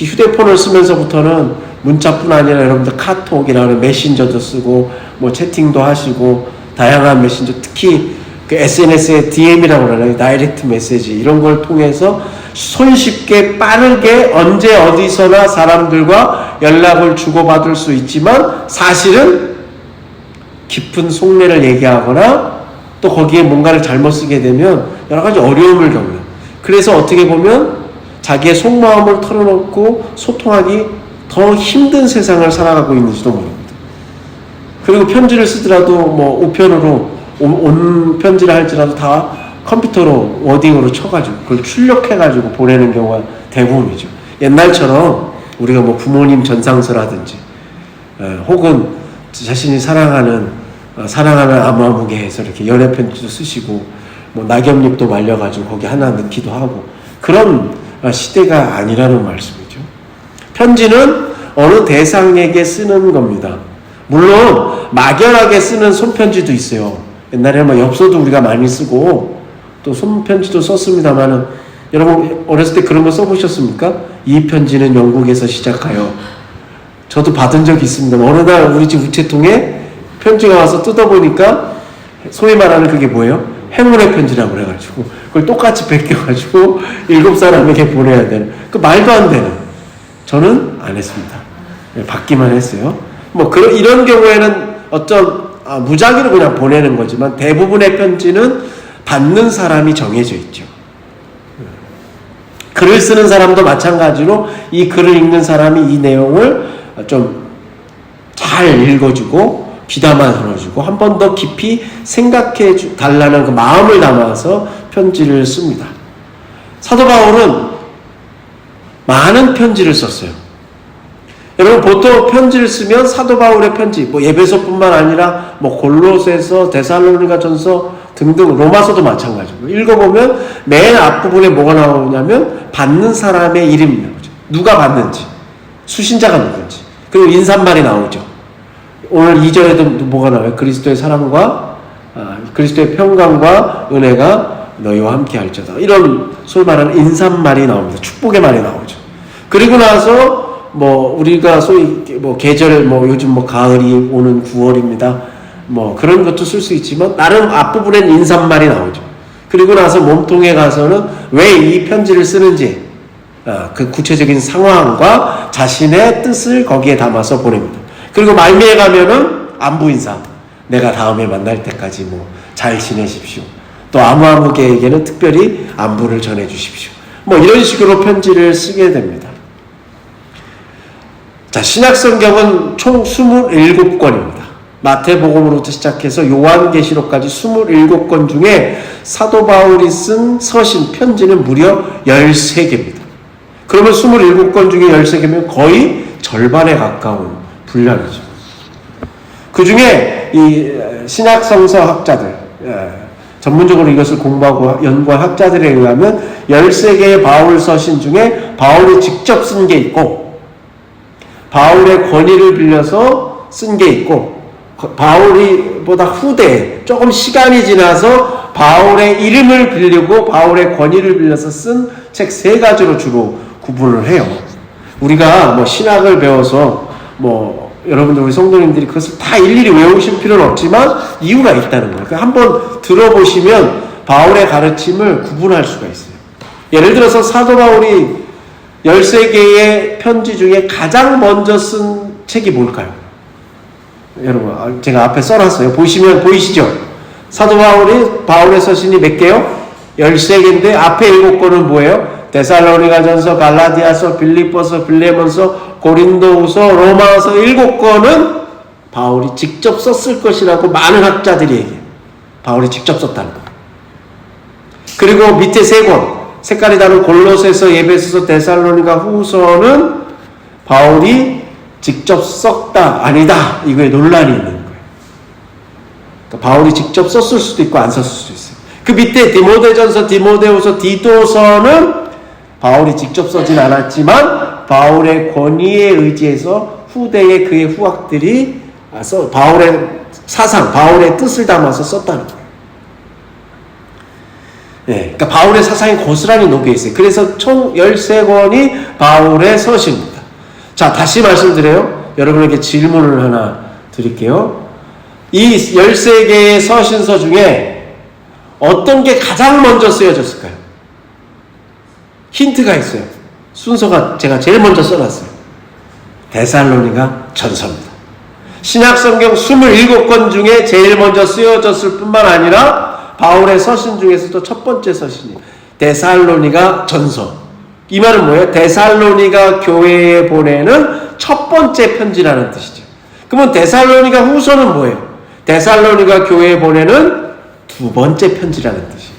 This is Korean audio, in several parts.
특히 휴대폰을 쓰면서부터는 문자뿐 아니라 여러분들 카톡이라는 메신저도 쓰고 뭐 채팅도 하시고 다양한 메신저, 특히 그 SNS의 DM이라고 그러나요? 다이렉트 메시지 이런 걸 통해서 손쉽게 빠르게 언제 어디서나 사람들과 연락을 주고받을 수 있지만 사실은 깊은 속내를 얘기하거나 또 거기에 뭔가를 잘못 쓰게 되면 여러 가지 어려움을 겪는, 그래서 어떻게 보면 자기의 속마음을 털어놓고 소통하기 더 힘든 세상을 살아가고 있는지도 모릅니다. 그리고 편지를 쓰더라도 뭐 우편으로 온 편지를 할지라도 다 컴퓨터로 워딩으로 쳐가지고 그걸 출력해가지고 보내는 경우가 대부분이죠. 옛날처럼 우리가 뭐 부모님 전상서라든지 혹은 자신이 사랑하는 아무아무개 해서 이렇게 연애 편지도 쓰시고 뭐 낙엽잎도 말려가지고 거기 하나 넣기도 하고 그런 시대가 아니라는 말씀이죠. 편지는 어느 대상에게 쓰는 겁니다. 물론 막연하게 쓰는 손편지도 있어요. 옛날에 뭐 엽서도 우리가 많이 쓰고 또 손편지도 썼습니다만은 여러분 어렸을 때 그런 거 써보셨습니까? 이 편지는 영국에서 시작하여. 저도 받은 적이 있습니다. 어느 날 우리 집 우체통에 편지가 와서 뜯어보니까 소위 말하는 그게 뭐예요? 행운의 편지라고 그래가지고 그걸 똑같이 베껴가지고 7사람에게 보내야 되는, 그 말도 안 되는. 저는 안 했습니다. 받기만 했어요. 뭐 이런 경우에는 무작위로 그냥 보내는 거지만 대부분의 편지는 받는 사람이 정해져 있죠. 글을 쓰는 사람도 마찬가지로 이 글을 읽는 사람이 이 내용을 좀 잘 읽어주고 귀담아 들어주고 한 번 더 깊이 생각해 달라는 그 마음을 담아서 편지를 씁니다. 사도 바울은 많은 편지를 썼어요. 여러분 보통 편지를 쓰면 사도 바울의 편지, 뭐 에베소뿐만 아니라 뭐 골로새서, 데살로니가전서 등등 로마서도 마찬가지고 읽어보면 맨 앞부분에 뭐가 나오냐면 받는 사람의 이름이 나오죠. 누가 받는지, 수신자가 누군지, 그리고 인사말이 나오죠. 오늘 2절에도 뭐가 나와요? 그리스도의 사랑과 그리스도의 평강과 은혜가 너희와 함께 할지어다. 이런 소위 말하는 인사말이 나옵니다. 축복의 말이 나오죠. 그리고 나서 뭐 우리가 소위 뭐 계절, 뭐 요즘 뭐 가을이 오는 9월입니다. 뭐 그런 것도 쓸 수 있지만 나름 앞부분엔 인사말이 나오죠. 그리고 나서 몸통에 가서는 왜 이 편지를 쓰는지 그 구체적인 상황과 자신의 뜻을 거기에 담아서 보냅니다. 그리고 말미에 가면은 안부 인사, 내가 다음에 만날 때까지 뭐 잘 지내십시오. 또 아무아무개에게는 특별히 안부를 전해 주십시오. 뭐 이런 식으로 편지를 쓰게 됩니다. 자, 신약성경은 총 27권입니다. 마태복음으로부터 시작해서 요한계시록까지 27권 중에 사도 바울이 쓴 서신, 편지는 무려 13개입니다. 그러면 27권 중에 13개면 거의 절반에 가까운 분량이죠. 그 중에 이 신약성서 학자들, 전문적으로 이것을 공부하고 연구한 학자들에 의하면 13개의 바울 서신 중에 바울이 직접 쓴 게 있고 바울의 권위를 빌려서 쓴 게 있고 바울이 보다 후대에 조금 시간이 지나서 바울의 이름을 빌리고 바울의 권위를 빌려서 쓴 책 3가지로 주로 구분을 해요. 우리가 뭐 신학을 배워서 뭐 여러분들 우리 성도님들이 그것을 다 일일이 외우실 필요는 없지만 이유가 있다는 거예요. 그러니까 한번 들어보시면 바울의 가르침을 구분할 수가 있어요. 예를 들어서 사도 바울이 13개의 편지 중에 가장 먼저 쓴 책이 뭘까요? 여러분 제가 앞에 써놨어요. 보시면 보이시죠? 사도 바울의 서신이 몇 개요? 13개인데 앞에 7권은 뭐예요? 데살로니가전서, 갈라디아서, 빌립보서, 빌레몬서, 고린도후서, 로마서 7권은 바울이 직접 썼을 것이라고 많은 학자들이 얘기해요. 바울이 직접 썼다는 거예요. 그리고 밑에 3권, 색깔이 다른 골로새서, 에베소서, 데살로니가 후서는 바울이 직접 썼다, 아니다, 이거에 논란이 있는 거예요. 그러니까 바울이 직접 썼을 수도 있고 안 썼을 수도 있어요. 그 밑에 디모데전서, 디모데후서, 디도서는 바울이 직접 쓰진 않았지만 바울의 권위에 의지해서 후대의 그의 후학들이 바울의 사상, 바울의 뜻을 담아서 썼다는 거예요. 예, 그러니까 바울의 사상이 고스란히 녹여 있어요. 그래서 총 13권이 바울의 서신입니다. 자, 다시 말씀드려요. 여러분에게 질문을 하나 드릴게요. 이 13개의 서신서 중에 어떤 게 가장 먼저 쓰여졌을까요? 힌트가 있어요. 순서가 제가 제일 먼저 써놨어요. 데살로니가 전서입니다. 신약성경 27권 중에 제일 먼저 쓰여졌을 뿐만 아니라 바울의 서신 중에서도 첫 번째 서신이 데살로니가 전서. 이 말은 뭐예요? 데살로니가 교회에 보내는 첫 번째 편지라는 뜻이죠. 그러면 데살로니가 후서는 뭐예요? 데살로니가 교회에 보내는 두 번째 편지라는 뜻이에요.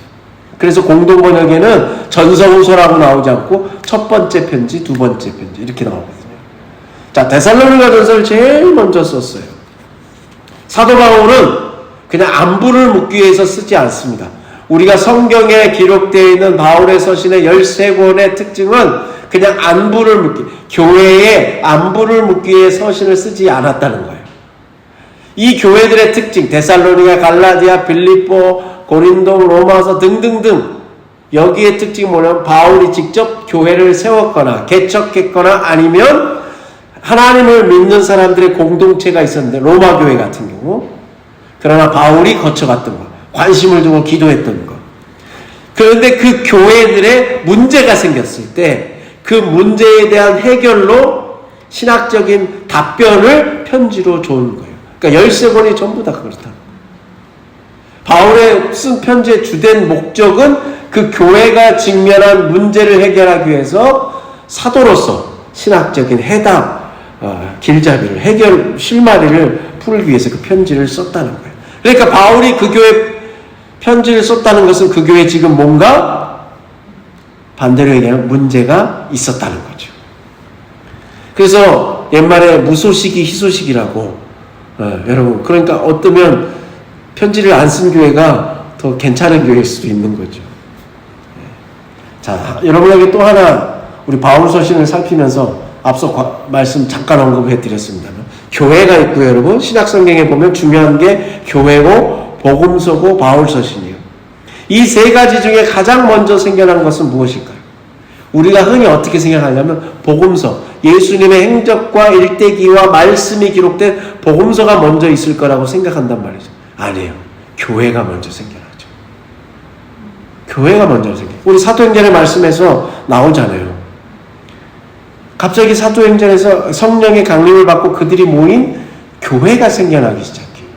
그래서 공동번역에는 전서 후서라고 나오지 않고 첫 번째 편지, 두 번째 편지 이렇게 나오거든요. 자, 데살로니가 전서를 제일 먼저 썼어요. 사도 바울은 그냥 안부를 묻기 위해서 쓰지 않습니다. 우리가 성경에 기록되어 있는 바울의 서신의 13권의 특징은 그냥 안부를 묻기, 교회에 안부를 묻기 위해 서신을 쓰지 않았다는 거예요. 이 교회들의 특징, 데살로니가, 갈라디아, 빌립보, 고린도, 로마서 등등등, 여기에 특징이 뭐냐면 바울이 직접 교회를 세웠거나 개척했거나 아니면 하나님을 믿는 사람들의 공동체가 있었는데, 로마 교회 같은 경우, 그러나 바울이 거쳐갔던 것, 관심을 두고 기도했던 것. 그런데 그 교회들의 문제가 생겼을 때 그 문제에 대한 해결로 신학적인 답변을 편지로 준 거예요. 그러니까 13권이 전부 다 그렇다. 바울의 쓴 편지의 주된 목적은 그 교회가 직면한 문제를 해결하기 위해서 사도로서 신학적인 해답, 길잡이를, 해결, 실마리를 풀기 위해서 그 편지를 썼다는 거예요. 그러니까 바울이 그 교회 편지를 썼다는 것은 그 교회에 지금 뭔가 반대로 얘기하면 문제가 있었다는 거죠. 그래서 옛말에 무소식이 희소식이라고, 여러분, 그러니까 어쩌면 편지를 안 쓴 교회가 더 괜찮은 교회일 수도 있는 거죠. 자, 여러분에게 또 하나 우리 바울 서신을 살피면서 앞서 말씀 잠깐 언급해 드렸습니다만, 교회가 있고요, 여러분. 신약성경에 보면 중요한 게 교회고 복음서고 바울 서신이에요. 이 세 가지 중에 가장 먼저 생겨난 것은 무엇일까요? 우리가 흔히 어떻게 생각하냐면 복음서, 예수님의 행적과 일대기와 말씀이 기록된 복음서가 먼저 있을 거라고 생각한단 말이죠. 아니에요. 교회가 먼저 생겨나죠. 교회가 먼저 생겨요. 우리 사도행전의 말씀에서 나오잖아요. 갑자기 사도행전에서 성령의 강림을 받고 그들이 모인 교회가 생겨나기 시작해요.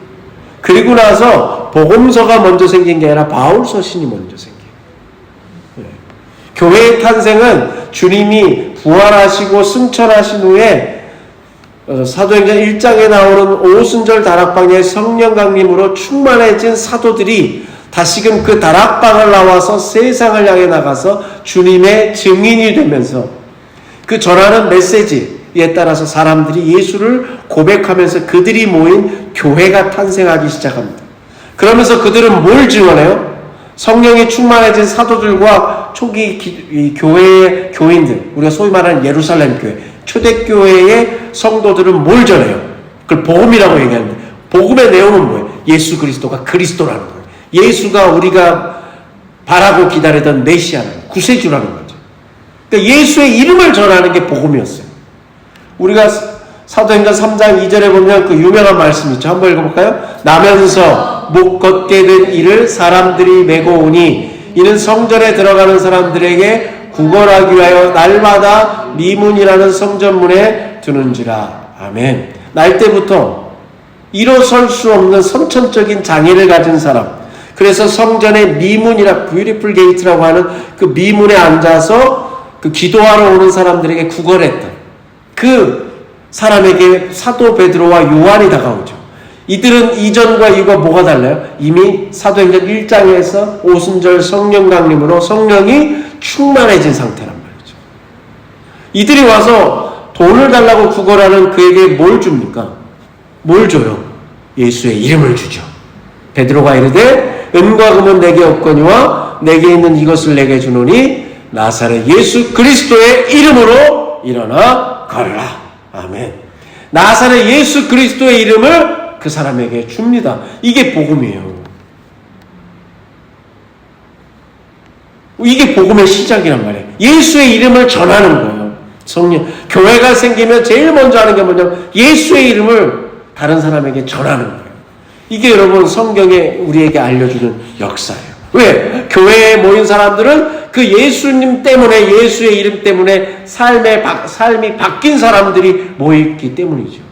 그리고 나서 복음서가 먼저 생긴 게 아니라 바울 서신이 먼저 생겨요. 네. 교회의 탄생은 주님이 부활하시고 승천하신 후에 사도행전 1장에 나오는 오순절 다락방의 성령 강림으로 충만해진 사도들이 다시금 그 다락방을 나와서 세상을 향해 나가서 주님의 증인이 되면서 그 전하는 메시지에 따라서 사람들이 예수를 고백하면서 그들이 모인 교회가 탄생하기 시작합니다. 그러면서 그들은 뭘 증언해요? 성령이 충만해진 사도들과 초기 교회의 교인들, 우리가 소위 말하는 예루살렘 교회, 초대교회의 성도들은 뭘 전해요? 그걸 복음이라고 얘기하는데, 복음의 내용은 뭐예요? 예수 그리스도가 그리스도라는 거예요. 예수가 우리가 바라고 기다리던 메시아라는, 구세주라는 거죠. 그러니까 예수의 이름을 전하는 게 복음이었어요. 우리가 사도행전 3장 2절에 보면 그 유명한 말씀 있죠. 한번 읽어볼까요? 나면서 못 걷게 된 이를 사람들이 메고 오니 이는 성전에 들어가는 사람들에게 구걸하기 위하여 날마다 미문이라는 성전문에 두는지라. 아멘. 날 때부터 일어설 수 없는 선천적인 장애를 가진 사람, 그래서 성전의 미문이라, 뷰티풀 게이트라고 하는 그 미문에 앉아서 그 기도하러 오는 사람들에게 구걸했던 그 사람에게 사도 베드로와 요한이 다가오죠. 이들은 이전과 이거 뭐가 달라요? 이미 사도행전 1장에서 오순절 성령 강림으로 성령이 충만해진 상태란 말이죠. 이들이 와서 돈을 달라고 구걸하는 그에게 뭘 줍니까? 뭘 줘요? 예수의 이름을 주죠. 베드로가 이르되 은과 금은 내게 없거니와 내게 있는 이것을 내게 주노니 나사렛 예수 그리스도의 이름으로 일어나 걸으라. 아멘. 나사렛 예수 그리스도의 이름을 그 사람에게 줍니다. 이게 복음이에요. 이게 복음의 시작이란 말이에요. 예수의 이름을 전하는 거예요. 성령, 교회가 생기면 제일 먼저 하는 게 뭐냐면 예수의 이름을 다른 사람에게 전하는 거예요. 이게 여러분 성경에 우리에게 알려주는 역사예요. 왜? 교회에 모인 사람들은 그 예수님 때문에, 예수의 이름 때문에 삶이 바뀐 사람들이 모였기 때문이죠.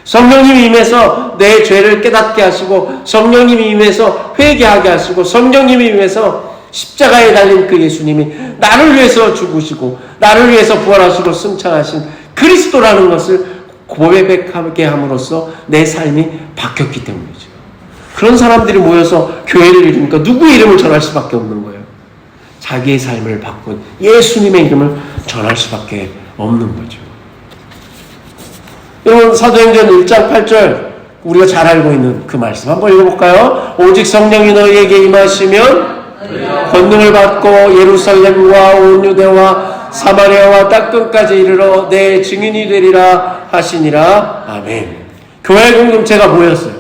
성령님이 임해서 내 죄를 깨닫게 하시고, 성령님이 임해서 회개하게 하시고, 성령님이 임해서 십자가에 달린 그 예수님이 나를 위해서 죽으시고 나를 위해서 부활하시고 승천하신 그리스도라는 것을 고백하게 함으로써 내 삶이 바뀌었기 때문이죠. 그런 사람들이 모여서 교회를 이루니까 누구의 이름을 전할 수밖에 없는 거예요. 자기의 삶을 바꾼 예수님의 이름을 전할 수밖에 없는 거죠. 여러분, 사도행전 1장 8절 우리가 잘 알고 있는 그 말씀 한번 읽어볼까요? 오직 성령이 너희에게 임하시면 권능을 받고 예루살렘과 온 유대와 사마리아와 땅끝까지 이르러 내 증인이 되리라 하시니라. 아멘. 교회 공동체가 모였어요.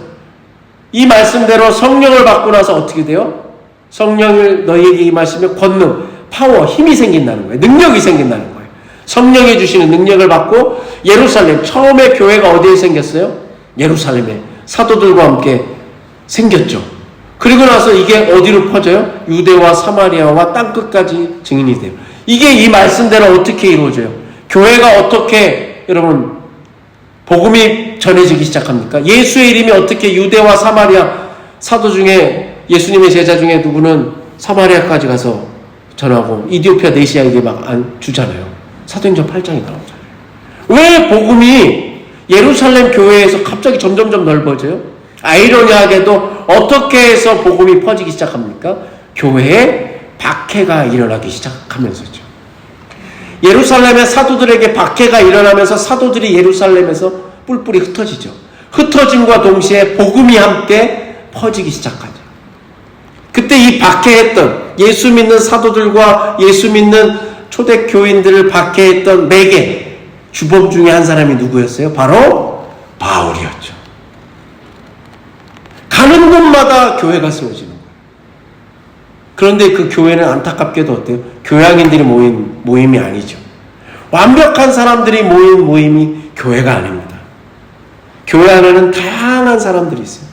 이 말씀대로 성령을 받고 나서 어떻게 돼요? 성령을 너희에게 임하시면 권능, 파워, 힘이 생긴다는 거예요. 능력이 생긴다는 거예요. 성령이 주시는 능력을 받고 예루살렘, 처음에 교회가 어디에 생겼어요? 예루살렘에 사도들과 함께 생겼죠. 그리고 나서 이게 어디로 퍼져요? 유대와 사마리아와 땅끝까지 증인이 돼요. 이게 이 말씀대로 어떻게 이루어져요? 교회가 어떻게 여러분 복음이 전해지기 시작합니까? 예수의 이름이 어떻게 유대와 사마리아, 사도 중에 예수님의 제자 중에 누구는 사마리아까지 가서 전하고 이디오피아 네시아에게 막 주잖아요. 사도행전 8장에 나오잖아요. 왜 복음이 예루살렘 교회에서 갑자기 점점점 넓어져요? 아이러니하게도 어떻게 해서 복음이 퍼지기 시작합니까? 교회에 박해가 일어나기 시작하면서죠. 예루살렘의 사도들에게 박해가 일어나면서 사도들이 예루살렘에서 뿔뿔이 흩어지죠. 흩어짐과 동시에 복음이 함께 퍼지기 시작하죠. 그때 이 박해했던 예수 믿는 사도들과 예수 믿는 초대교인들을 박해했던 매개 주범 중에 한 사람이 누구였어요? 바로 바울이었죠. 가는 곳마다 교회가 세워지는 거예요. 그런데 그 교회는 안타깝게도 어때요? 교양인들이 모인 모임이 아니죠. 완벽한 사람들이 모인 모임이 교회가 아닙니다. 교회 안에는 다양한 사람들이 있어요.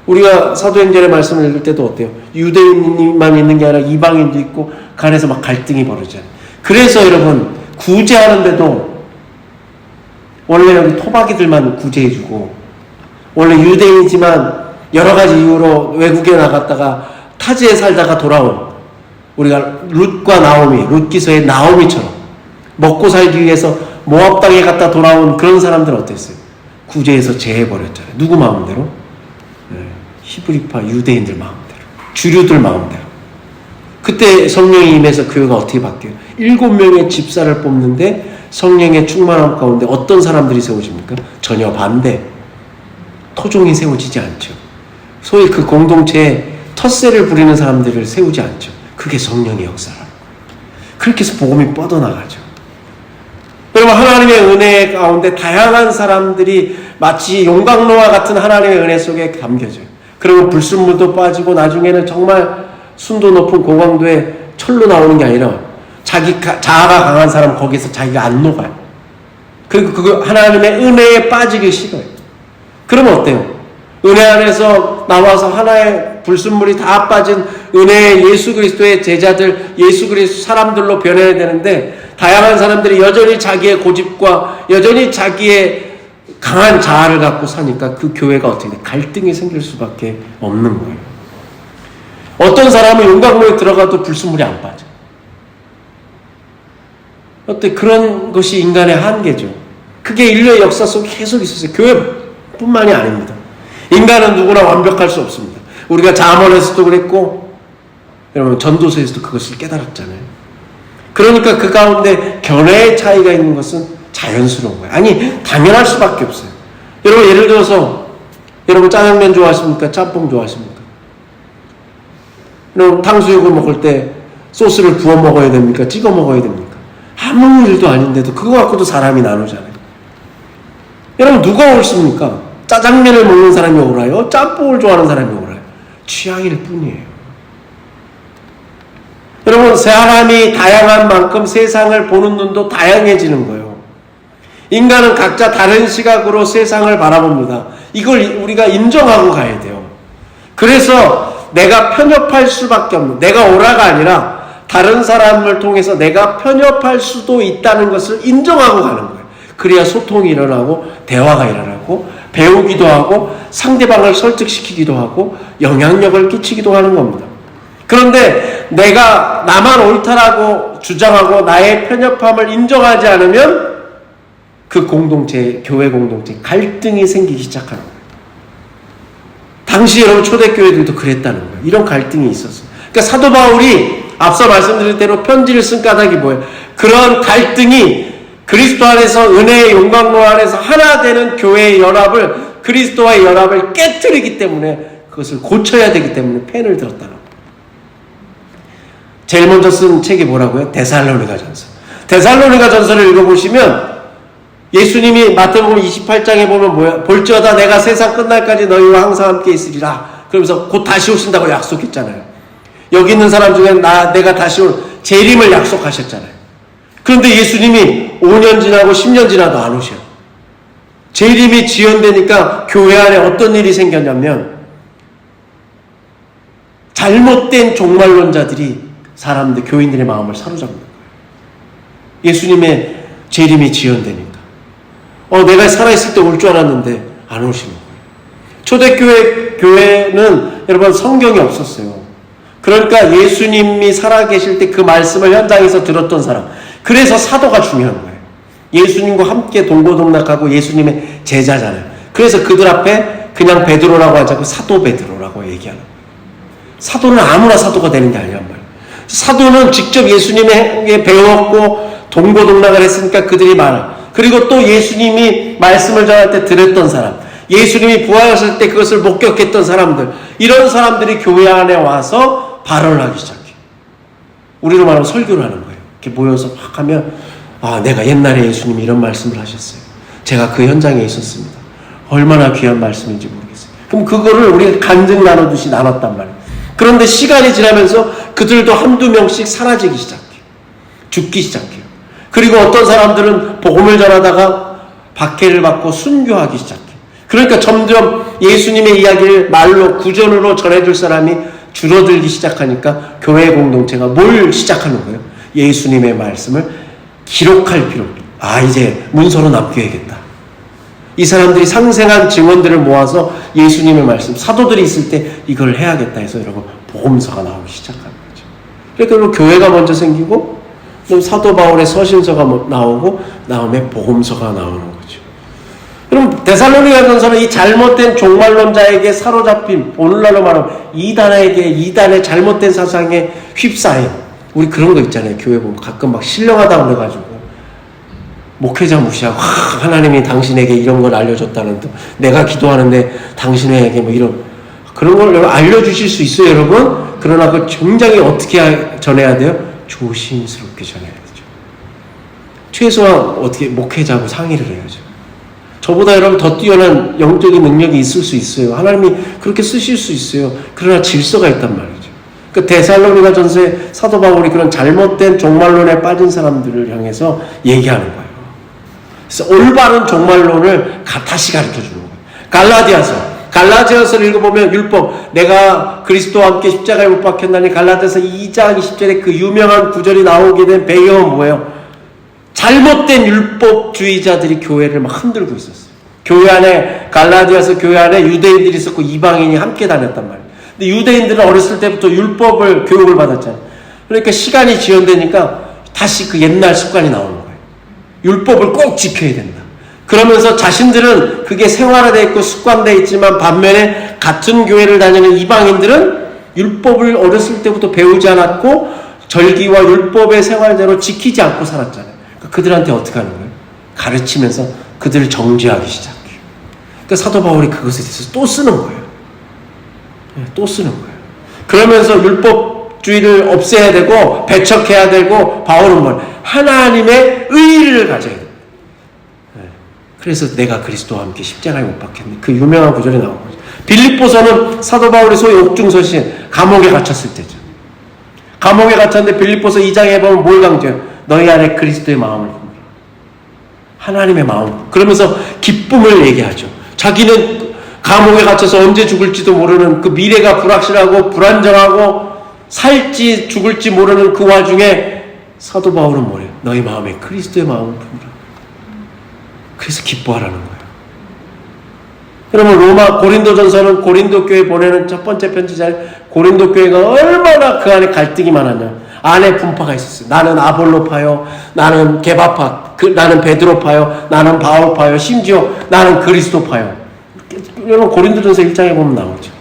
우리가 사도행전의 말씀을 읽을 때도 어때요? 유대인만 있는 게 아니라 이방인도 있고 그 안에서 막 갈등이 벌어져요. 그래서 여러분 구제하는데도 원래 여기 토박이들만 구제해주고 원래 유대인이지만 여러 가지 이유로 외국에 나갔다가 타지에 살다가 돌아온 우리가 룻과 나오미, 룻기서의 나오미처럼 먹고 살기 위해서 모압 땅에 갔다 돌아온 그런 사람들은 어땠어요? 구제해서 제해버렸잖아요. 누구 마음대로? 히브리파 유대인들 마음대로, 주류들 마음대로. 그때 성령이 임해서 교회가 어떻게 바뀌어요? 7명의 집사를 뽑는데 성령의 충만함 가운데 어떤 사람들이 세워집니까? 전혀 반대. 토종이 세워지지 않죠. 소위 그 공동체에 텃세를 부리는 사람들을 세우지 않죠. 그게 성령의 역사라. 그렇게 해서 복음이 뻗어나가죠. 여러분, 하나님의 은혜 가운데 다양한 사람들이 마치 용광로와 같은 하나님의 은혜 속에 담겨져요. 그리고 불순물도 빠지고 나중에는 정말 순도 높은 고강도의 철로 나오는 게 아니라 자아가 강한 사람 거기서 자기가 안 녹아요. 그리고 그거 하나님의 은혜에 빠지기 싫어요. 그러면 어때요? 은혜 안에서 나와서 하나의 불순물이 다 빠진 은혜의 예수 그리스도의 제자들, 예수 그리스도 사람들로 변해야 되는데 다양한 사람들이 여전히 자기의 고집과 여전히 자기의 강한 자아를 갖고 사니까 그 교회가 어떻게 돼? 갈등이 생길 수밖에 없는 거예요. 어떤 사람은 용광로에 들어가도 불순물이 안 빠져. 어때? 그런 것이 인간의 한계죠. 그게 인류의 역사 속에 계속 있었어요. 교회뿐만이 아닙니다. 인간은 누구나 완벽할 수 없습니다. 우리가 잠언에서도 그랬고 여러분 전도서에서도 그것을 깨달았잖아요. 그러니까 그 가운데 견해의 차이가 있는 것은 자연스러운 거예요. 아니 당연할 수밖에 없어요. 여러분 예를 들어서 여러분 짜장면 좋아하십니까? 짬뽕 좋아하십니까? 여러분 탕수육을 먹을 때 소스를 부어 먹어야 됩니까? 찍어 먹어야 됩니까? 아무 일도 아닌데도 그거 갖고도 사람이 나누잖아요. 여러분 누가 옳습니까? 짜장면을 먹는 사람이 옳아요? 짬뽕을 좋아하는 사람이 옳아요? 취향일 뿐이에요. 여러분, 사람이 다양한 만큼 세상을 보는 눈도 다양해지는 거예요. 인간은 각자 다른 시각으로 세상을 바라봅니다. 이걸 우리가 인정하고 가야 돼요. 그래서 내가 편협할 수밖에 없는, 내가 옳아가 아니라 다른 사람을 통해서 내가 편협할 수도 있다는 것을 인정하고 가는 거예요. 그래야 소통이 일어나고 대화가 일어나고 배우기도 하고 상대방을 설득시키기도 하고 영향력을 끼치기도 하는 겁니다. 그런데 내가 나만 옳다라고 주장하고 나의 편협함을 인정하지 않으면 그 공동체, 교회 공동체 갈등이 생기기 시작하는 거예요. 당시 여러분 초대교회들도 그랬다는 거예요. 이런 갈등이 있었어요. 그러니까 사도 바울이 앞서 말씀드린 대로 편지를 쓴 까닭이 뭐예요? 그런 갈등이 그리스도 안에서 은혜의 용광로 안에서 하나 되는 교회의 연합을, 그리스도와의 연합을 깨트리기 때문에 그것을 고쳐야 되기 때문에 펜을 들었다는 거예요. 제일 먼저 쓴 책이 뭐라고요? 데살로니가 전서. 데살로니가 전서를 읽어보시면 예수님이 마태복음 28장에 보면 뭐야? 볼지어다 내가 세상 끝날까지 너희와 항상 함께 있으리라. 그러면서 곧 다시 오신다고 약속했잖아요. 여기 있는 사람 중에 내가 다시 올 재림을 약속하셨잖아요. 그런데 예수님이 5년 지나고 10년 지나도 안 오셔요. 재림이 지연되니까 교회 안에 어떤 일이 생겼냐면 잘못된 종말론자들이 사람들, 교인들의 마음을 사로잡는 거예요. 예수님의 재림이 지연되니까. 내가 살아있을 때 올 줄 알았는데 안 오시는 거예요. 교회는 여러분 성경이 없었어요. 그러니까 예수님이 살아계실 때 그 말씀을 현장에서 들었던 사람. 그래서 사도가 중요한 거예요. 예수님과 함께 동고동락하고 예수님의 제자잖아요. 그래서 그들 앞에 그냥 베드로라고 하지 않고 사도 베드로라고 얘기하는 거예요. 사도는 아무나 사도가 되는 게 아니란 말이에요. 사도는 직접 예수님에게 배웠고 동고동락을 했으니까 그들이 많아. 그리고 또 예수님이 말씀을 전할 때 들었던 사람, 예수님이 부활하실 때 그것을 목격했던 사람들, 이런 사람들이 교회 안에 와서 발언을 하기 시작해요. 우리로 말하면 설교를 하는 거예요. 이렇게 모여서 막 하면 내가 옛날에 예수님이 이런 말씀을 하셨어요. 제가 그 현장에 있었습니다. 얼마나 귀한 말씀인지 모르겠어요. 그럼 그거를 우리가 간증 나누듯이 나눴단 말이에요. 그런데 시간이 지나면서 그들도 한두 명씩 사라지기 시작해요. 죽기 시작해요. 그리고 어떤 사람들은 복음을 전하다가 박해를 받고 순교하기 시작해요. 그러니까 점점 예수님의 이야기를 말로 구전으로 전해줄 사람이 줄어들기 시작하니까 교회 공동체가 뭘 시작하는 거예요? 예수님의 말씀을 기록할 필요. 이제 문서로 남겨야겠다. 이 사람들이 상생한 증언들을 모아서 예수님의 말씀, 사도들이 있을 때 이걸 해야겠다 해서 여러분 복음서가 나오기 시작하는 거죠. 그러니까 교회가 먼저 생기고 좀 사도 바울의 서신서가 나오고 다음에 복음서가 나오는 거죠. 그럼 데살로니가전서는 이 잘못된 종말론자에게 사로잡힌, 오늘날로 말하면 이단의 잘못된 사상에 휩싸인, 우리 그런 거 있잖아요. 교회 보면 가끔 막 신령하다고 그래가지고 목회자 무시하고 하나님이 당신에게 이런 걸 알려줬다는 듯, 내가 기도하는데 당신에게 뭐 이런 그런 걸 알려주실 수 있어요, 여러분. 그러나 그 굉장히 어떻게 전해야 돼요? 조심스럽게 전해야 되죠. 최소한 어떻게 목회자하고 상의를 해야죠. 저보다 여러분 더 뛰어난 영적인 능력이 있을 수 있어요. 하나님이 그렇게 쓰실 수 있어요. 그러나 질서가 있단 말이죠. 그 데살로니가 전서에 사도 바울이 그런 잘못된 종말론에 빠진 사람들을 향해서 얘기하는 거예요. 그래서 올바른 종말론을 다시 가르쳐 주는 거예요. 갈라디아서를 읽어보면 율법, 내가 그리스도와 함께 십자가에 못 박혔나니 갈라디아서 2장 20절에 그 유명한 구절이 나오게 된 배경은 뭐예요? 잘못된 율법주의자들이 교회를 막 흔들고 있었어요. 교회 안에, 갈라디아서 교회 안에 유대인들이 있었고 이방인이 함께 다녔단 말이에요. 근데 유대인들은 어렸을 때부터 율법을 교육을 받았잖아요. 그러니까 시간이 지연되니까 다시 그 옛날 습관이 나오는 거예요. 율법을 꼭 지켜야 된다. 그러면서 자신들은 그게 생활화되어 있고 습관되어 있지만 반면에 같은 교회를 다니는 이방인들은 율법을 어렸을 때부터 배우지 않았고 절기와 율법의 생활대로 지키지 않고 살았잖아요. 그러니까 그들한테 어떻게 하는 거예요? 가르치면서 그들을 정죄하기 시작해요. 그러니까 사도 바울이 그것에 대해서 또 쓰는 거예요. 또 쓰는 거예요. 그러면서 율법주의를 없애야 되고 배척해야 되고 바울은 뭘? 하나님의 의의를 가져야 돼요. 그래서 내가 그리스도와 함께 십자가에 못 박혔네. 그 유명한 구절이 나온 거죠. 빌립보서는 사도 바울이 소위 옥중서신, 감옥에 갇혔을 때죠. 감옥에 갇혔는데 빌립보서 2장에 보면 뭘 강조해요? 너희 안에 그리스도의 마음을 품으라. 하나님의 마음. 그러면서 기쁨을 얘기하죠. 자기는 감옥에 갇혀서 언제 죽을지도 모르는 그 미래가 불확실하고 불안정하고 살지 죽을지 모르는 그 와중에 사도 바울은 뭐래요? 너희 마음에 그리스도의 마음을 품으라. 그래서 기뻐하라는 거예요. 여러분 고린도전서는 고린도 교회 보내는 첫 번째 편지잖아요. 고린도 교회가 얼마나 그 안에 갈등이 많았냐. 안에 분파가 있었어요. 나는 아볼로파요, 나는 게바파, 나는 베드로파요, 나는 바울파요, 심지어 나는 그리스도파요. 여러분 고린도전서 1장에 보면 나오죠.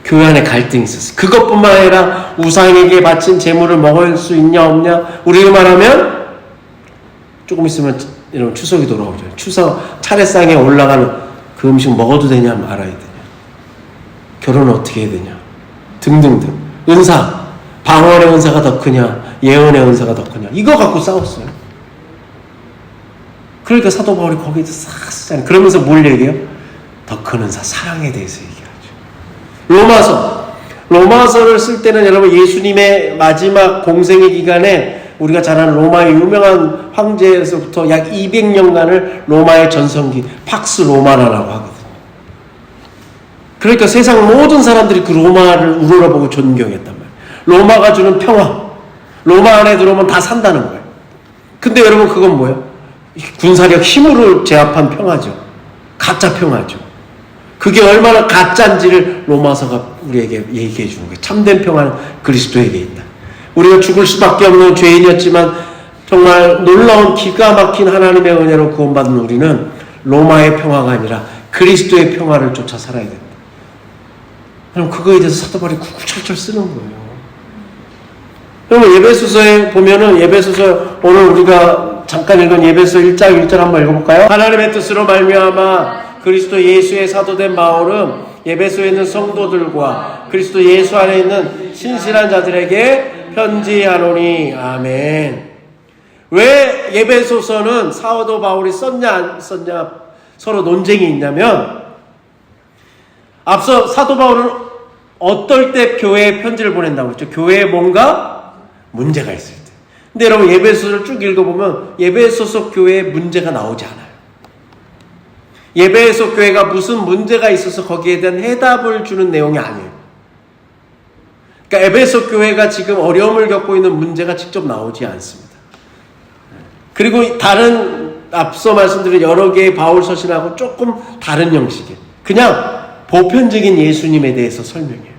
교회 안에 갈등이 있었어요. 그것뿐만 아니라 우상에게 바친 제물을 먹을 수 있냐 없냐. 우리가 말하면 조금 있으면 여러분 추석이 돌아오죠. 추석 차례상에 올라가는 그 음식 먹어도 되냐 말아야 되냐, 결혼은 어떻게 해야 되냐 등등등. 은사, 방언의 은사가 더 크냐 예언의 은사가 더 크냐, 이거 갖고 싸웠어요. 그러니까 사도 바울이 거기서 싹 쓰잖아요. 그러면서 뭘 얘기해요? 더 큰 은사, 사랑에 대해서 얘기하죠. 로마서를 쓸 때는 여러분 예수님의 마지막 공생의 기간에 우리가 잘 아는 로마의 유명한 황제에서부터 약 200년간을 로마의 전성기 팍스 로마나라고 하거든요. 그러니까 세상 모든 사람들이 그 로마를 우러러보고 존경했단 말이에요. 로마가 주는 평화, 로마 안에 들어오면 다 산다는 거예요. 근데 여러분 그건 뭐예요? 군사력 힘으로 제압한 평화죠. 가짜 평화죠. 그게 얼마나 가짜인지를 로마서가 우리에게 얘기해 주는 거예요. 참된 평화는 그리스도에게 있다. 우리가 죽을 수밖에 없는 죄인이었지만 정말 놀라운 기가 막힌 하나님의 은혜로 구원받은 우리는 로마의 평화가 아니라 그리스도의 평화를 쫓아 살아야 된다. 그럼 그거에 대해서 사도 바울이 구구절절 쓰는 거예요. 여러분 예배소서에 보면은 예배소서 오늘 우리가 잠깐 읽은 예배소 1장 1절 한번 읽어볼까요? 하나님의 뜻으로 말미암아 그리스도 예수의 사도된 바울은 예배소에 있는 성도들과 그리스도 예수 안에 있는 신실한 자들에게 편지하노니. 아멘. 왜 예배소서는 사도 바울이 썼냐 안 썼냐 서로 논쟁이 있냐면, 앞서 사도 바울은 어떨 때 교회에 편지를 보낸다고 했죠? 교회에 뭔가 문제가 있을 때. 근데 여러분 예배소서를 쭉 읽어보면 예배소서 교회에 문제가 나오지 않아요. 예배소 교회가 무슨 문제가 있어서 거기에 대한 해답을 주는 내용이 아니에요. 그러니까 에베소 교회가 지금 어려움을 겪고 있는 문제가 직접 나오지 않습니다. 그리고 다른 앞서 말씀드린 여러 개의 바울 서신하고 조금 다른 형식의 그냥 보편적인 예수님에 대해서 설명해요.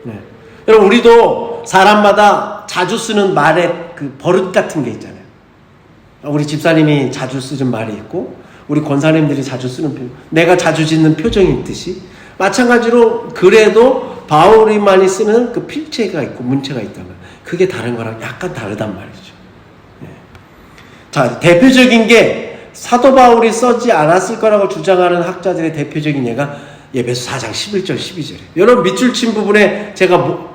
네. 여러분 우리도 사람마다 자주 쓰는 말의 그 버릇 같은 게 있잖아요. 우리 집사님이 자주 쓰는 말이 있고 우리 권사님들이 자주 쓰는 표정, 내가 자주 짓는 표정이 있듯이 마찬가지로 그래도 바울이만이 쓰는 그 필체가 있고 문체가 있다면 그게 다른 거랑 약간 다르단 말이죠. 네. 자, 대표적인 게 사도 바울이 쓰지 않았을 거라고 주장하는 학자들의 대표적인 예가 예배소 4장 11절 12절이에요. 여러분 밑줄 친 부분에 제가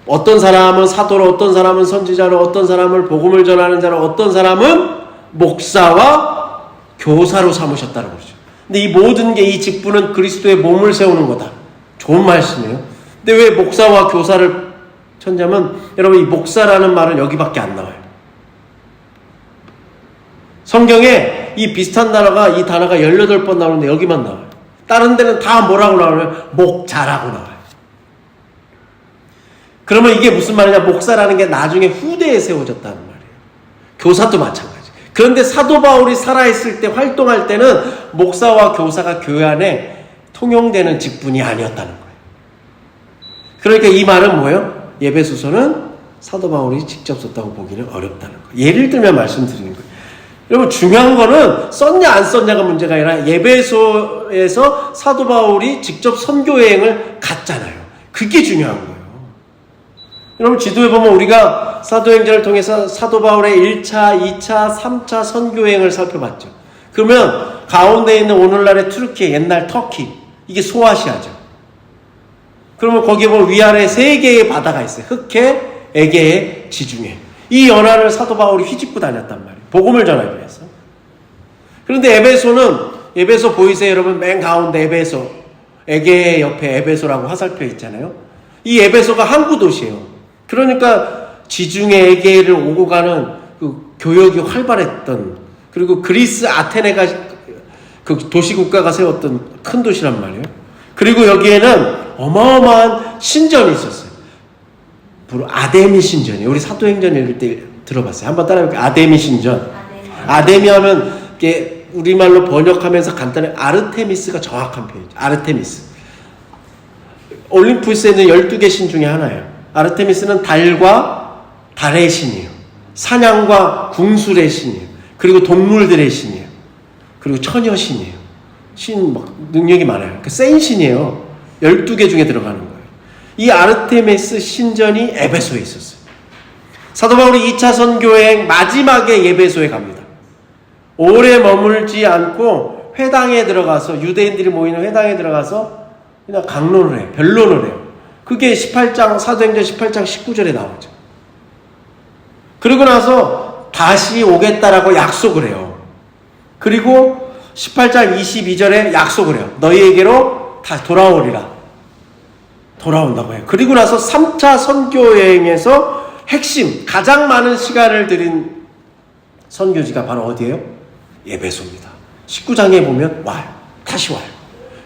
어떤 사람은 사도로, 어떤 사람은 선지자로, 어떤 사람을 복음을 전하는 자로, 어떤 사람은 목사와 교사로 삼으셨다고 그러죠. 근데 이 모든 게 이 직분은 그리스도의 몸을 세우는 거다. 좋은 말씀이에요. 근데 왜 목사와 교사를 쳤냐면 여러분 이 목사라는 말은 여기밖에 안 나와요. 성경에 이 비슷한 단어가 이 단어가 18번 나오는데 여기만 나와요. 다른 데는 다 뭐라고 나오냐면 목자라고 나와요. 그러면 이게 무슨 말이냐? 목사라는 게 나중에 후대에 세워졌다는 말이에요. 교사도 마찬가지. 그런데 사도 바울이 살아있을 때 활동할 때는 목사와 교사가 교회 안에 통용되는 직분이 아니었다는 거예요. 그러니까 이 말은 뭐예요? 예배소서는 사도 바울이 직접 썼다고 보기는 어렵다는 거예요. 예를 들면 말씀드리는 거예요. 여러분 중요한 거는 썼냐 안 썼냐가 문제가 아니라 예배소에서 사도 바울이 직접 선교 여행을 갔잖아요. 그게 중요한 거예요. 여러분 지도에 보면 우리가 사도행전을 통해서 사도 바울의 1차, 2차, 3차 선교여행을 살펴봤죠. 그러면 가운데 있는 오늘날의 투르키, 옛날 터키, 이게 소아시아죠. 그러면 거기에 보면 위아래 3개의 바다가 있어요. 흑해, 에게해, 지중해. 이 연안을 사도 바울이 휘짓고 다녔단 말이에요. 복음을 전하기 위해서. 그런데 에베소 보이세요 여러분? 맨 가운데 에베소, 에게해 옆에 에베소라고 화살표 있잖아요. 이 에베소가 항구 도시예요. 그러니까 지중해 에게를 오고 가는 그 교역이 활발했던, 그리고 그리스 아테네가 그 도시국가가 세웠던 큰 도시란 말이에요. 그리고 여기에는 어마어마한 신전이 있었어요. 바로 아데미 신전이에요. 우리 사도행전 읽을 때 들어봤어요. 한번 따라해볼게요. 아데미 신전. 아데미 하면 이게 우리말로 번역하면서 간단히 아르테미스가 정확한 표현이죠. 아르테미스. 올림푸스에는 12개 신 중에 하나예요. 아르테미스는 달과 달의 신이에요. 사냥과 궁술의 신이에요. 그리고 동물들의 신이에요. 그리고 처녀신이에요. 신 막 능력이 많아요. 그 센 신이에요. 12개 중에 들어가는 거예요. 이 아르테미스 신전이 에베소에 있었어요. 사도 바울이 2차 선교여행 마지막에 에베소에 갑니다. 오래 머물지 않고 회당에 들어가서, 유대인들이 모이는 회당에 들어가서 그냥 강론을 해요. 변론을 해요. 그게 18장, 사도행전 18장 19절에 나오죠. 그리고 나서 다시 오겠다라고 약속을 해요. 그리고 18장 22절에 약속을 해요. 너희에게로 다시 돌아오리라. 돌아온다고 해요. 그리고 나서 3차 선교여행에서 핵심, 가장 많은 시간을 들인 선교지가 바로 어디예요? 에베소입니다. 19장에 보면 와요. 다시 와요.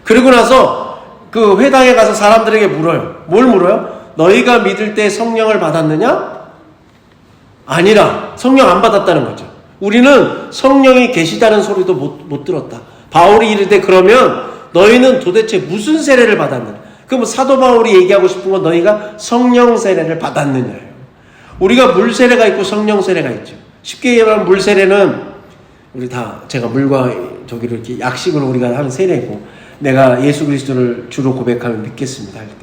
그리고 나서 그 회당에 가서 사람들에게 물어요. 뭘 물어요? 너희가 믿을 때 성령을 받았느냐? 아니라 성령 안 받았다는 거죠. 우리는 성령이 계시다는 소리도 못 들었다. 바울이 이르되 그러면 너희는 도대체 무슨 세례를 받았느냐? 그럼 사도 바울이 얘기하고 싶은 건 너희가 성령 세례를 받았느냐예요. 우리가 물 세례가 있고 성령 세례가 있죠. 쉽게 얘기하면 물 세례는 우리 다 제가 물과 저기를 이렇게 약식으로 우리가 하는 세례고, 내가 예수 그리스도를 주로 고백하면 믿겠습니다 할 때.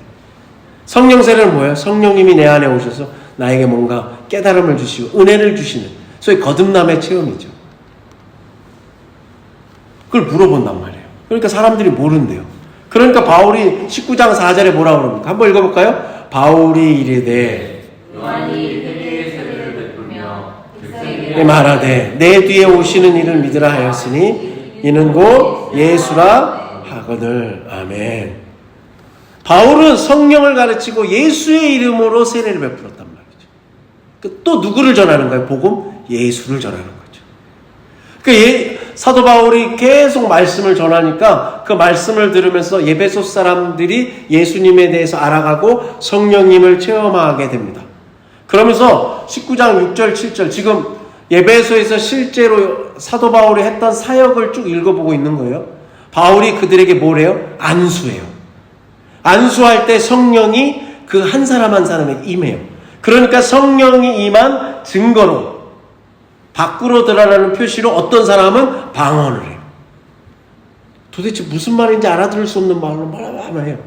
성령 세례는 뭐예요? 성령님이 내 안에 오셔서 나에게 뭔가 깨달음을 주시고 은혜를 주시는, 소위 거듭남의 체험이죠. 그걸 물어본단 말이에요. 그러니까 사람들이 모른대요. 그러니까 바울이 19장 4절에 뭐라고 그럽니까? 한번 읽어볼까요? 바울이 이르되 요한이 회개의 세례를 베풀며 말하되 내 뒤에 오시는 이를 믿으라 하였으니 이는 곧 예수라 하거늘. 아멘. 바울은 성령을 가르치고 예수의 이름으로 세례를 베풀었단 말이죠. 또 누구를 전하는 거예요? 복음? 예수를 전하는 거죠. 그러니까 사도 바울이 계속 말씀을 전하니까 그 말씀을 들으면서 에베소 사람들이 예수님에 대해서 알아가고 성령님을 체험하게 됩니다. 그러면서 19장 6절 7절, 지금 에베소에서 실제로 사도 바울이 했던 사역을 쭉 읽어보고 있는 거예요. 바울이 그들에게 뭐래요? 안수해요. 안수할 때 성령이 그 한 사람 한 사람에게 임해요. 그러니까 성령이 임한 증거로, 밖으로 드러나는 표시로 어떤 사람은 방언을 해요. 도대체 무슨 말인지 알아들을 수 없는 말로 말하면 해요.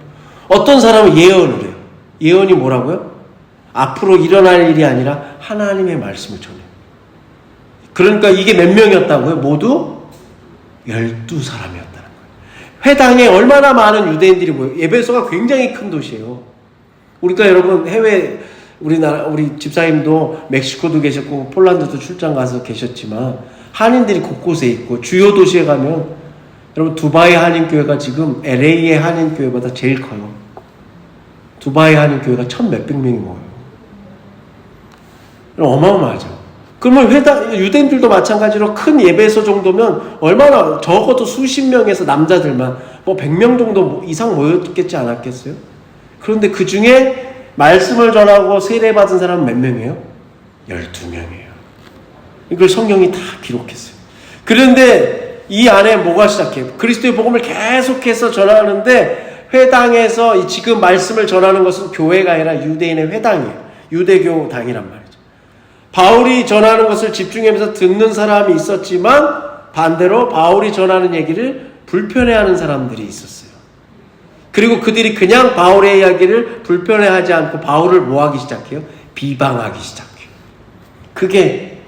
어떤 사람은 예언을 해요. 예언이 뭐라고요? 앞으로 일어날 일이 아니라 하나님의 말씀을 전해요. 그러니까 이게 몇 명이었다고요? 모두 12사람이었다는 거예요. 회당에 얼마나 많은 유대인들이 모여요. 에베소가 굉장히 큰 도시예요. 우리가 여러분 해외, 우리 집사님도 멕시코도 계셨고 폴란드도 출장 가서 계셨지만 한인들이 곳곳에 있고, 주요 도시에 가면 여러분 두바이 한인교회가 지금 LA의 한인교회보다 제일 커요. 두바이 한인교회가 1,000몇백 명이 모여요. 어마어마하죠. 그러면 유대인들도 마찬가지로 큰 에베소 정도면 얼마나, 적어도 수십 명에서 남자들만 100명 정도 이상 모였겠지 않았겠어요? 그런데 그 중에 말씀을 전하고 세례받은 사람은 몇 명이에요? 12명이에요. 이걸 성경이 다 기록했어요. 그런데 이 안에 뭐가 시작해요? 그리스도의 복음을 계속해서 전하는데, 회당에서 지금 말씀을 전하는 것은 교회가 아니라 유대인의 회당이에요. 유대교당이란 말이에요. 바울이 전하는 것을 집중하면서 듣는 사람이 있었지만, 반대로 바울이 전하는 얘기를 불편해하는 사람들이 있었어요. 그리고 그들이 그냥 바울의 이야기를 불편해하지 않고 바울을 뭐하기 시작해요? 비방하기 시작해요. 그게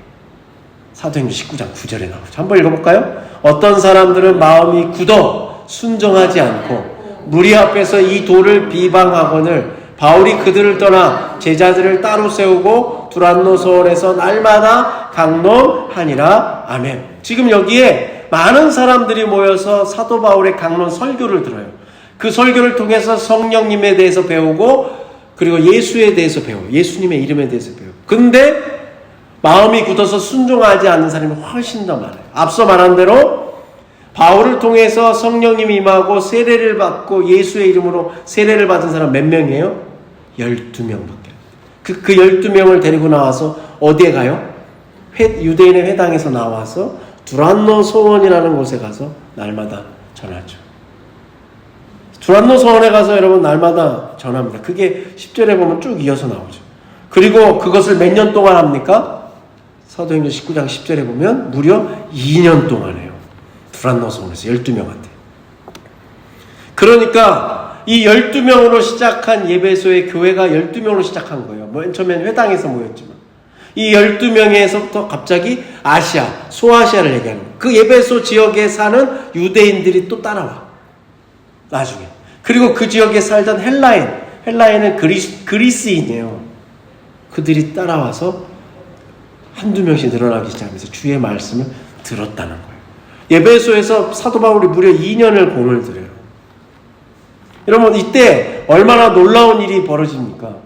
사도행전 19장 9절에 나오죠. 한번 읽어볼까요? 어떤 사람들은 마음이 굳어 순종하지 않고 무리 앞에서 이 도를 비방하거늘 바울이 그들을 떠나 제자들을 따로 세우고 두란노 서원에서 날마다 강론하니라. 아멘. 지금 여기에 많은 사람들이 모여서 사도 바울의 강론 설교를 들어요. 그 설교를 통해서 성령님에 대해서 배우고 그리고 예수에 대해서 배워요. 예수님의 이름에 대해서 배워요. 근데 마음이 굳어서 순종하지 않는 사람이 훨씬 더 많아요. 앞서 말한 대로 바울을 통해서 성령님이 임하고 세례를 받고 예수의 이름으로 세례를 받은 사람 몇 명이에요? 12명밖에. 그 12명을 데리고 나와서 어디에 가요? 유대인의 회당에서 나와서 두란노 소원이라는 곳에 가서 날마다 전하죠. 두란노 소원에 가서 여러분 날마다 전합니다. 그게 10절에 보면 쭉 이어서 나오죠. 그리고 그것을 몇 년 동안 합니까? 사도행전 19장 10절에 보면 무려 2년 동안 해요. 두란노 소원에서 12명한테. 그러니까 이 12명으로 시작한 예배소의 교회가 12명으로 시작한 거예요. 맨 처음엔 회당에서 모였지만 이 12명에서부터 갑자기 아시아, 소아시아를 얘기하는 거예요. 그 예배소 지역에 사는 유대인들이 또 따라와. 나중에. 그리고 그 지역에 살던 헬라인은 그리스인이에요. 그들이 따라와서 한두 명씩 늘어나기 시작하면서 주의 말씀을 들었다는 거예요. 예배소에서 사도 바울이 무려 2년을 공을 들여요. 여러분 이때 얼마나 놀라운 일이 벌어집니까?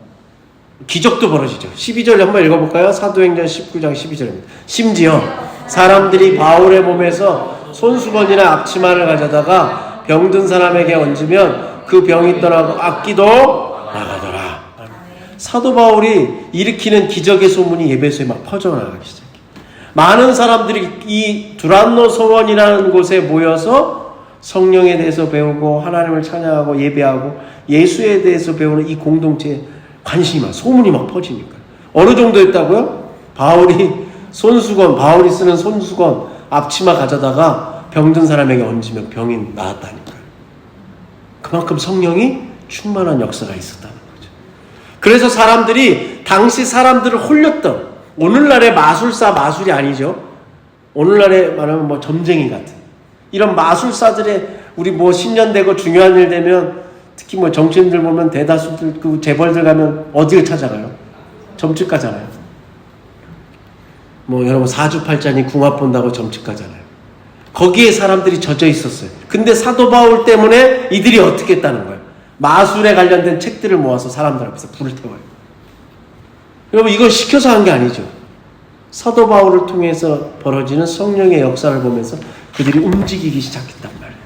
기적도 벌어지죠. 12절 한번 읽어볼까요? 사도행전 19장 12절입니다. 심지어 사람들이 바울의 몸에서 손수건이나 앞치마를 가져다가 병든 사람에게 얹으면 그 병이 떠나고 악기도 나가더라. 사도 바울이 일으키는 기적의 소문이 예배소에 막 퍼져나가기 시작해요. 많은 사람들이 이 두란노 소원이라는 곳에 모여서 성령에 대해서 배우고 하나님을 찬양하고 예배하고 예수에 대해서 배우는 이 공동체에 관심이 막 소문이 막 퍼지니까. 어느 정도였다고요? 바울이 쓰는 손수건 앞치마 가져다가 병든 사람에게 얹으면 병이 나았다니까요. 그만큼 성령이 충만한 역사가 있었다는 거죠. 그래서 사람들이 당시 사람들을 홀렸던 오늘날의 마술이 아니죠. 오늘날에 말하면 뭐 점쟁이 같은 이런 마술사들의 우리 뭐 신년되고 중요한 일 되면 특히 뭐 정치인들 보면 대다수들 그 재벌들 가면 어디를 찾아가요? 점집 가잖아요. 뭐 여러분 사주팔자니 궁합 본다고 점집 가잖아요. 거기에 사람들이 젖어 있었어요. 근데 사도 바울 때문에 이들이 어떻게 했다는 거예요? 마술에 관련된 책들을 모아서 사람들 앞에서 불을 태워요. 여러분 이걸 시켜서 한 게 아니죠. 사도 바울을 통해서 벌어지는 성령의 역사를 보면서 그들이 움직이기 시작했단 말이에요.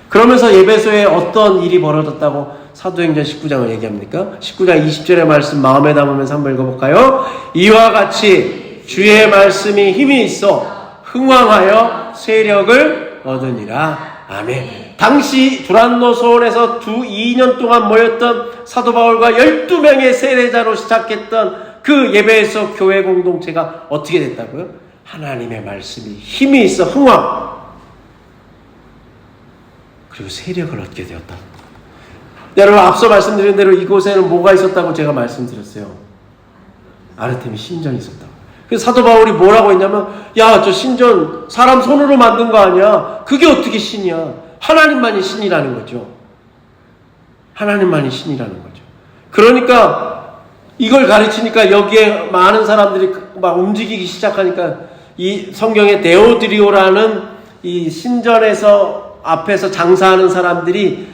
그러면서 예배소에 어떤 일이 벌어졌다고 사도행전 19장을 얘기합니까? 19장 20절의 말씀 마음에 담으면서 한번 읽어볼까요? 이와 같이 주의 말씀이 힘이 있어 흥왕하여 세력을 얻으니라. 아멘. 당시 두란노 소원에서 2년 동안 모였던 사도 바울과 12명의 세례자로 시작했던 그 예배에서 교회 공동체가 어떻게 됐다고요? 하나님의 말씀이 힘이 있어 흥왕. 그리고 세력을 얻게 되었다. 여러분 앞서 말씀드린 대로 이곳에는 뭐가 있었다고 제가 말씀드렸어요. 아르테미 신전이 있었다고. 그래서 사도 바울이 뭐라고 했냐면 야, 저 신전 사람 손으로 만든 거 아니야. 그게 어떻게 신이야. 하나님만이 신이라는 거죠. 하나님만이 신이라는 거죠. 그러니까 이걸 가르치니까 여기에 많은 사람들이 막 움직이기 시작하니까 이 성경의 데오드리오라는 이 신전에서 앞에서 장사하는 사람들이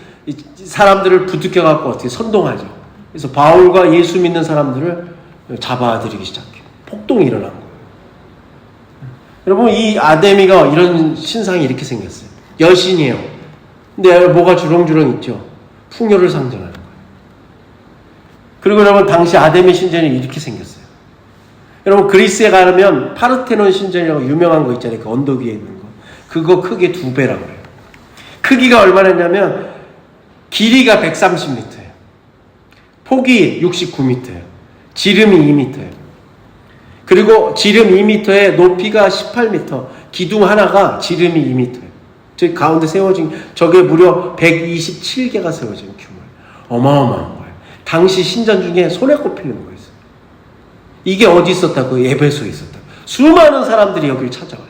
사람들을 부추겨갖고 어떻게 선동하죠. 그래서 바울과 예수 믿는 사람들을 잡아들이기 시작해요. 폭동이 일어난 거예요. 여러분 이 아데미가 이런 신상이 이렇게 생겼어요. 여신이에요. 근데 뭐가 주렁주렁 있죠. 풍요를 상징하는 거예요. 그리고 여러분 당시 아데미 신전이 이렇게 생겼어요. 여러분 그리스에 가면 파르테논 신전이라고 유명한 거 있잖아요. 그 언덕 위에 있는 거. 그거 크게 2배라고 해요. 크기가 얼마냐면 길이가 130m예요. 폭이 69m예요. 지름이 2m예요. 그리고 지름 2m에 높이가 18m. 기둥 하나가 지름이 2m예요. 저기 가운데 세워진 저게 무려 127개가 세워진 규모예요. 어마어마한 거예요. 당시 신전 중에 손에 꼽히는 거였어요. 이게 어디 있었다고? 예배소에 있었다고. 수많은 사람들이 여기를 찾아와요.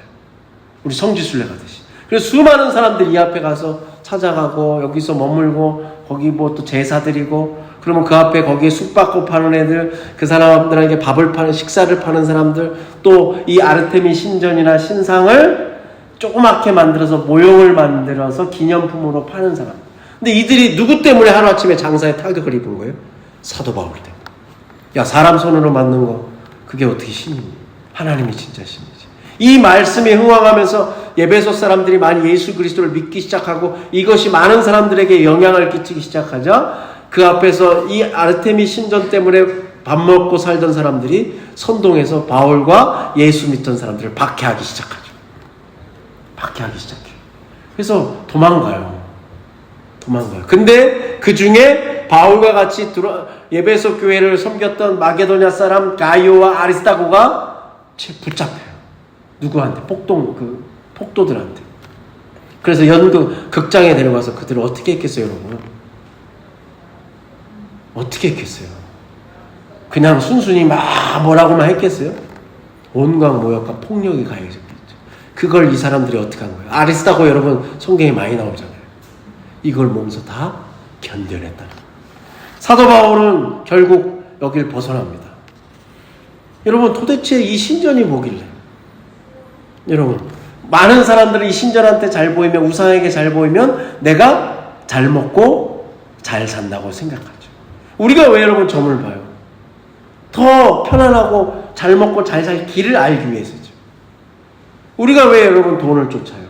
우리 성지순례 가듯이. 그래서 수많은 사람들이 이 앞에 가서 찾아가고 여기서 머물고 거기 뭐 또 제사 드리고 그러면 그 앞에 거기에 쑥받고 파는 애들 그 사람들에게 밥을 파는 식사를 파는 사람들 또 이 아르테미 신전이나 신상을 조그맣게 만들어서 모형을 만들어서 기념품으로 파는 사람. 근데 이들이 누구 때문에 하루아침에 장사에 타격을 입은 거예요? 사도 바울 때. 야, 사람 손으로 만든 거 그게 어떻게 신이니? 하나님이 진짜 신이지. 이 말씀에 흥황하면서 에베소 사람들이 많이 예수 그리스도를 믿기 시작하고 이것이 많은 사람들에게 영향을 끼치기 시작하자 그 앞에서 이 아르테미 신전 때문에 밥 먹고 살던 사람들이 선동해서 바울과 예수 믿던 사람들을 박해하기 시작하죠. 박해하기 시작해요. 그래서 도망가요. 근데 그 중에 바울과 같이 에베소 교회를 섬겼던 마게도냐 사람 가이오와 아리스타고가 붙잡혀요. 누구한테? 폭도들한테. 그래서 극장에 데려가서 그들을 어떻게 했겠어요, 여러분? 어떻게 했겠어요? 그냥 순순히 막 뭐라고만 했겠어요? 온갖 모욕과 폭력이 가해졌겠죠. 그걸 이 사람들이 어떻게 한 거예요? 아리스타고 여러분 성경에 많이 나오잖아요. 이걸 몸소 다 견뎌냈다. 사도 바울은 결국 여길 벗어납니다. 여러분 도대체 이 신전이 뭐길래? 여러분 많은 사람들은 이 신전한테 잘 보이면 우상에게 잘 보이면 내가 잘 먹고 잘 산다고 생각하죠. 우리가 왜 여러분 점을 봐요? 더 편안하고 잘 먹고 잘 살 길을 알기 위해서죠. 우리가 왜 여러분 돈을 쫓아요?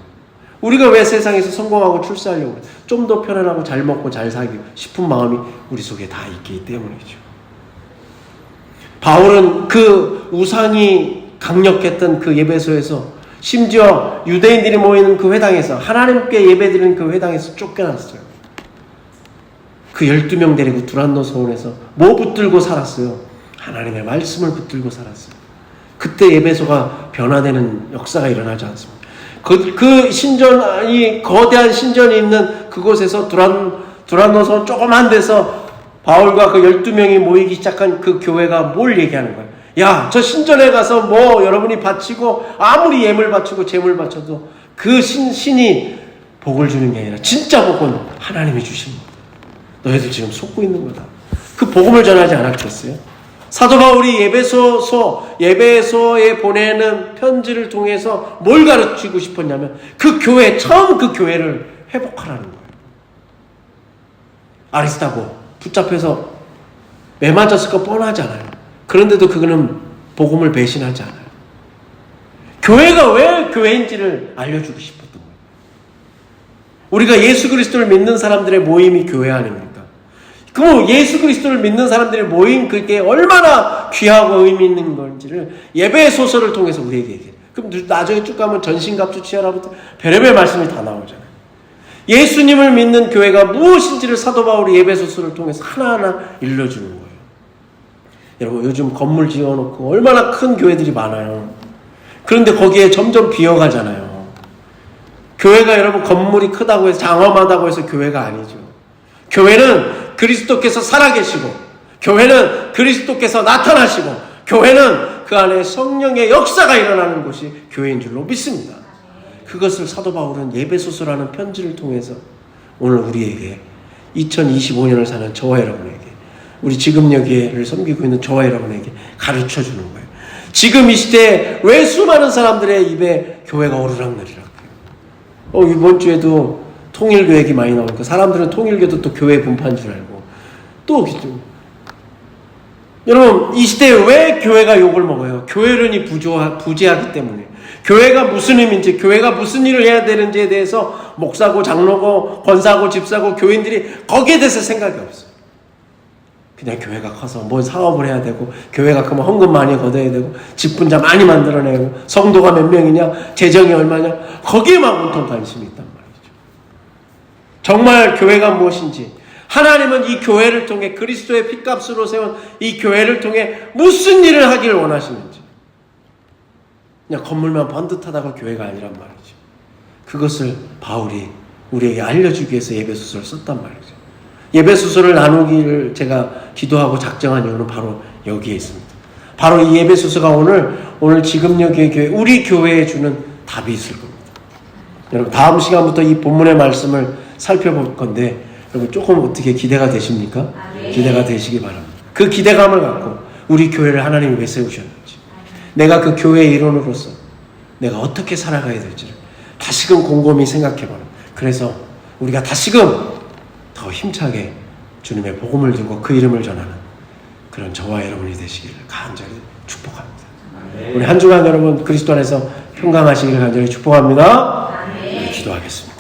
우리가 왜 세상에서 성공하고 출세하려고 해요? 좀 더 편안하고 잘 먹고 잘 살기 싶은 마음이 우리 속에 다 있기 때문이죠. 바울은 그 우상이 강력했던 그 에베소에서 심지어 유대인들이 모이는 그 회당에서 하나님께 예배드리는 그 회당에서 쫓겨났어요. 그 12명 데리고 두란노 소원에서 뭐 붙들고 살았어요? 하나님의 말씀을 붙들고 살았어요. 그때 에베소가 변화되는 역사가 일어나지 않습니다. 그 신전이 거대한 신전이 있는 그곳에서 두란노 소원 조그만 데서 바울과 그 12명이 모이기 시작한 그 교회가 뭘 얘기하는 거예요? 야, 저 신전에 가서 뭐 여러분이 바치고 아무리 예물 바치고 재물 바쳐도 그 신이 복을 주는 게 아니라 진짜 복은 하나님이 주신 거다. 너희들 지금 속고 있는 거다. 그 복음을 전하지 않았겠어요? 사도 바울이 예배소에 보내는 편지를 통해서 뭘 가르치고 싶었냐면 처음 그 교회를 회복하라는 거예요. 아리스타고 붙잡혀서 매 맞았을 거 뻔하잖아요. 그런데도 그거는 복음을 배신하지 않아요. 교회가 왜 교회인지를 알려주고 싶었던 거예요. 우리가 예수 그리스도를 믿는 사람들의 모임이 교회 아닙니까? 그럼 예수 그리스도를 믿는 사람들의 모임 그게 얼마나 귀하고 의미 있는 건지를 예배의 소설을 통해서 우리에게 얘기해요. 그럼 나중에 쭉 가면 전신갑주 치하라부터 별의별 말씀이 다 나오잖아요. 예수님을 믿는 교회가 무엇인지를 사도 바울이 예배 소설을 통해서 하나하나 일러주는 거예요. 여러분 요즘 건물 지어놓고 얼마나 큰 교회들이 많아요. 그런데 거기에 점점 비어가잖아요. 교회가 여러분 건물이 크다고 해서 장엄하다고 해서 교회가 아니죠. 교회는 그리스도께서 살아계시고 교회는 그리스도께서 나타나시고 교회는 그 안에 성령의 역사가 일어나는 곳이 교회인 줄로 믿습니다. 그것을 사도 바울은 예배소서라는 편지를 통해서 오늘 우리에게 2025년을 사는 저와 여러분에게 우리 지금 여기를 섬기고 있는 저와 여러분에게 가르쳐 주는 거예요. 지금 이 시대에 왜 수많은 사람들의 입에 교회가 오르락내리락 해요. 이번 주에도 통일교 얘기 많이 나오니까 사람들은 통일교도 또 교회 분파인 줄 알고 또 여러분 이 시대에 왜 교회가 욕을 먹어요? 교회론이 부재하기 때문에 교회가 무슨 의미인지 교회가 무슨 일을 해야 되는지에 대해서 목사고 장로고 권사고 집사고 교인들이 거기에 대해서 생각이 없어요. 그냥 교회가 커서 뭔 사업을 해야 되고 교회가 크면 헌금 많이 걷어야 되고 직분자 많이 만들어내고 성도가 몇 명이냐 재정이 얼마냐 거기에만 온통 관심이 있단 말이죠. 정말 교회가 무엇인지 하나님은 이 교회를 통해 그리스도의 핏값으로 세운 이 교회를 통해 무슨 일을 하기를 원하시는지 그냥 건물만 번듯하다고 교회가 아니란 말이죠. 그것을 바울이 우리에게 알려주기 위해서 예배소설을 썼단 말이죠. 예배소설을 나누기를 제가 기도하고 작정한 이유는 바로 여기에 있습니다. 바로 이 예배소설가 오늘 지금 여기의 교회 우리 교회에 주는 답이 있을 겁니다. 여러분 다음 시간부터 이 본문의 말씀을 살펴볼 건데 여러분 조금 어떻게 기대가 되십니까? 기대가 되시기 바랍니다. 그 기대감을 갖고 우리 교회를 하나님이 왜 세우셨는지 내가 그 교회의 일원으로서 내가 어떻게 살아가야 될지를 다시금 곰곰이 생각해보는 그래서 우리가 다시금 더 힘차게 주님의 복음을 들고 그 이름을 전하는 그런 저와 여러분이 되시기를 간절히 축복합니다. 우리 한 주간 여러분 그리스도 안에서 평강하시기를 간절히 축복합니다. 네, 기도하겠습니다.